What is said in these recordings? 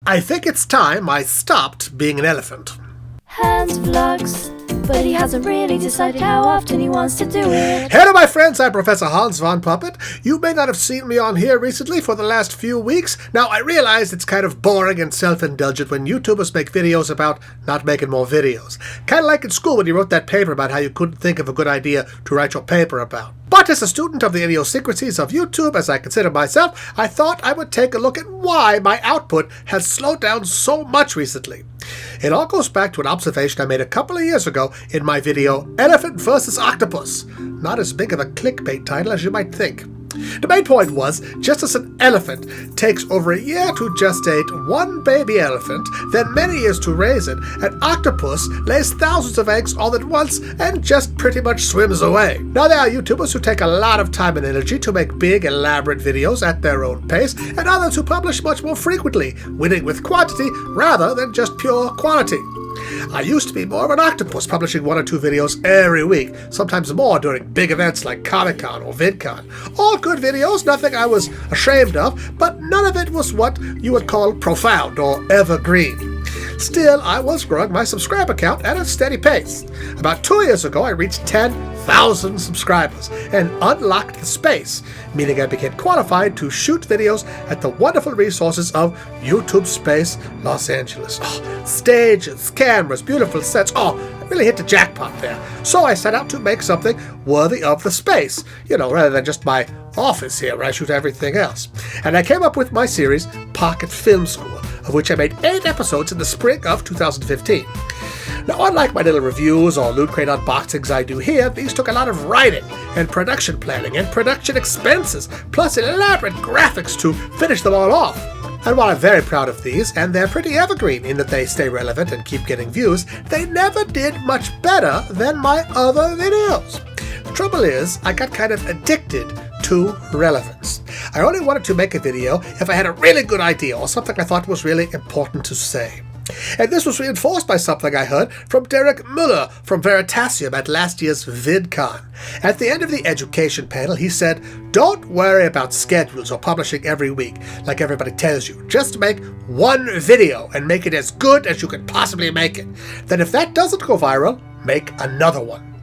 I think it's time I stopped being an elephant. Hans vlogs, but he hasn't really decided how often he wants to do it. Hello my friends, I'm Professor Hans von Puppet. You may not have seen me on here recently for the last few weeks. Now I realize it's kind of boring and self-indulgent when YouTubers make videos about not making more videos. Kind of like in school when you wrote that paper about how you couldn't think of a good idea to write your paper about. But as a student of the idiosyncrasies of YouTube, as I consider myself, I thought I would take a look at why my output has slowed down so much recently. It all goes back to an observation I made a couple of years ago in my video, Elephant vs. Octopus. Not as big of a clickbait title as you might think. The main point was, just as an elephant takes over a year to gestate one baby elephant, then many years to raise it, an octopus lays thousands of eggs all at once and just pretty much swims away. Now there are YouTubers who take a lot of time and energy to make big, elaborate videos at their own pace, and others who publish much more frequently, winning with quantity rather than just pure quality. I used to be more of an octopus, publishing 1 or 2 videos every week, sometimes more during big events like Comic-Con or VidCon. All good videos, nothing I was ashamed of, but none of it was what you would call profound or evergreen. Still, I was growing my subscriber count at a steady pace. About 2 years ago, I reached 10,000 subscribers and unlocked the space, meaning I became qualified to shoot videos at the wonderful resources of YouTube Space Los Angeles. Stages, cameras, beautiful sets. I really hit the jackpot there. So I set out to make something worthy of the space, rather than just my office here where I shoot everything else. And I came up with my series, Pocket Film School, of which I made 8 episodes in the spring of 2015. Now, unlike my little reviews or Loot Crate unboxings I do here, these took a lot of writing and production planning and production expenses, plus elaborate graphics to finish them all off. And while I'm very proud of these, and they're pretty evergreen in that they stay relevant and keep getting views, they never did much better than my other videos. The trouble is, I got kind of addicted to relevance. I only wanted to make a video if I had a really good idea or something I thought was really important to say. And this was reinforced by something I heard from Derek Muller from Veritasium at last year's VidCon. At the end of the education panel, he said, "Don't worry about schedules or publishing every week like everybody tells you. Just make one video and make it as good as you can possibly make it. Then if that doesn't go viral, make another one."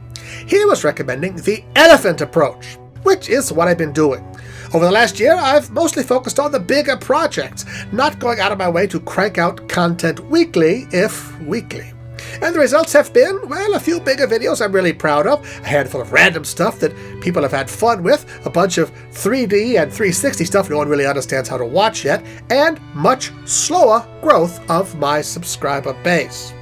He was recommending the elephant approach, which is what I've been doing. Over the last year, I've mostly focused on the bigger projects, not going out of my way to crank out content weekly, if weekly. And the results have been, well, a few bigger videos I'm really proud of, a handful of random stuff that people have had fun with, a bunch of 3D and 360 stuff no one really understands how to watch yet, and much slower growth of my subscriber base.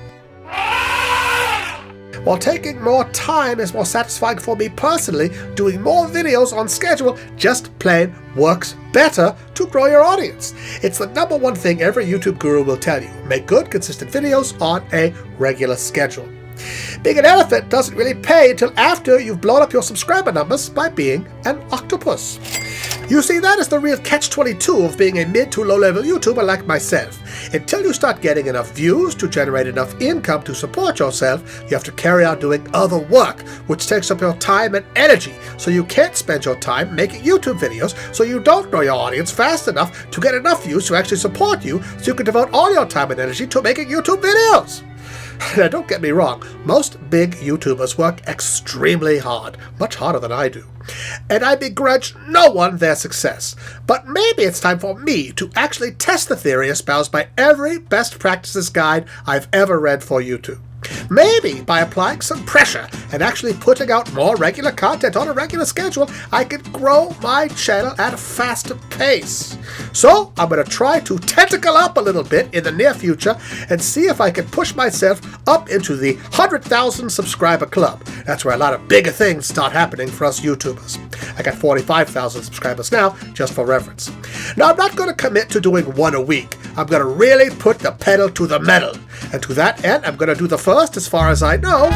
While taking more time is more satisfying for me personally, doing more videos on schedule just plain works better to grow your audience. It's the #1 thing every YouTube guru will tell you. Make good, consistent videos on a regular schedule. Being an elephant doesn't really pay until after you've blown up your subscriber numbers by being an octopus. You see, that is the real catch-22 of being a mid to low-level YouTuber like myself. Until you start getting enough views to generate enough income to support yourself, you have to carry on doing other work, which takes up your time and energy, so you can't spend your time making YouTube videos, so you don't grow your audience fast enough to get enough views to actually support you, so you can devote all your time and energy to making YouTube videos. Now, don't get me wrong, most big YouTubers work extremely hard, much harder than I do. And I begrudge no one their success. But maybe it's time for me to actually test the theory espoused by every best practices guide I've ever read for YouTube. Maybe by applying some pressure and actually putting out more regular content on a regular schedule, I could grow my channel at a faster pace. So I'm going to try to tentacle up a little bit in the near future and see if I can push myself up into the 100,000 subscriber club. That's where a lot of bigger things start happening for us YouTubers. I got 45,000 subscribers now, just for reference. Now, I'm not going to commit to doing 1 a week. I'm going to really put the pedal to the metal. And to that end, I'm going to do the first, as far as I know,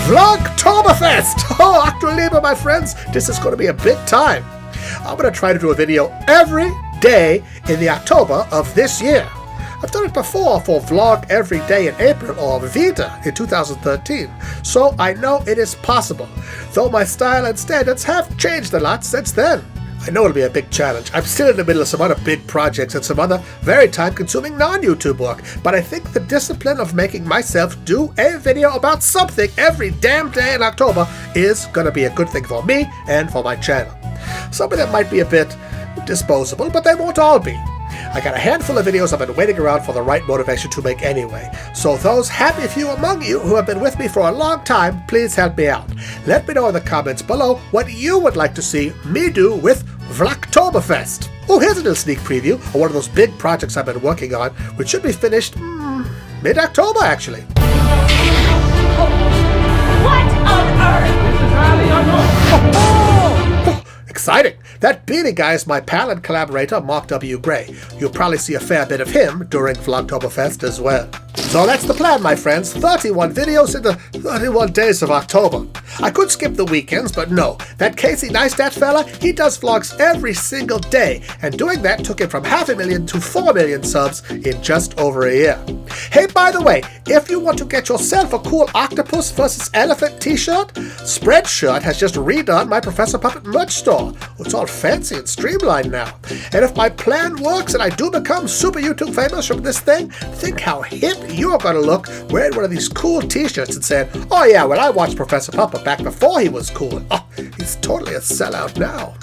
Vlogtoberfest! Oh, Aktuelleben, my friends, this is going to be a big time. I'm going to try to do a video every day in the October of this year. I've done it before for Vlog Every Day in April or Vida in 2013, so I know it is possible, though my style and standards have changed a lot since then. I know it'll be a big challenge. I'm still in the middle of some other big projects and some other very time-consuming non-YouTube work, but I think the discipline of making myself do a video about something every damn day in October is gonna be a good thing for me and for my channel. Some of them might be a bit disposable, but they won't all be. I got a handful of videos I've been waiting around for the right motivation to make anyway. So those happy few among you who have been with me for a long time, please help me out. Let me know in the comments below what you would like to see me do with Vlogtoberfest. Oh, here's a little sneak preview of one of those big projects I've been working on, which should be finished mid-October, actually. What on earth? This is highly unknown. Exciting! That beanie guy is my pal and collaborator, Mark W. Gray. You'll probably see a fair bit of him during Vlogtoberfest as well. So that's the plan, my friends. 31 videos in the 31 days of October. I could skip the weekends, but no. That Casey Neistat fella, he does vlogs every single day, and doing that took him from 500,000 to 4 million subs in just over a year. Hey, by the way, if you want to get yourself a cool octopus versus elephant t-shirt, Spreadshirt has just redone my Professor Puppet merch store. It's all fancy and streamlined now. And if my plan works and I do become super YouTube famous from this thing, think how hip you're gonna look wearing one of these cool t-shirts and saying, oh yeah, well I watched Professor Puppet back before he was cool. Oh, he's totally a sellout now.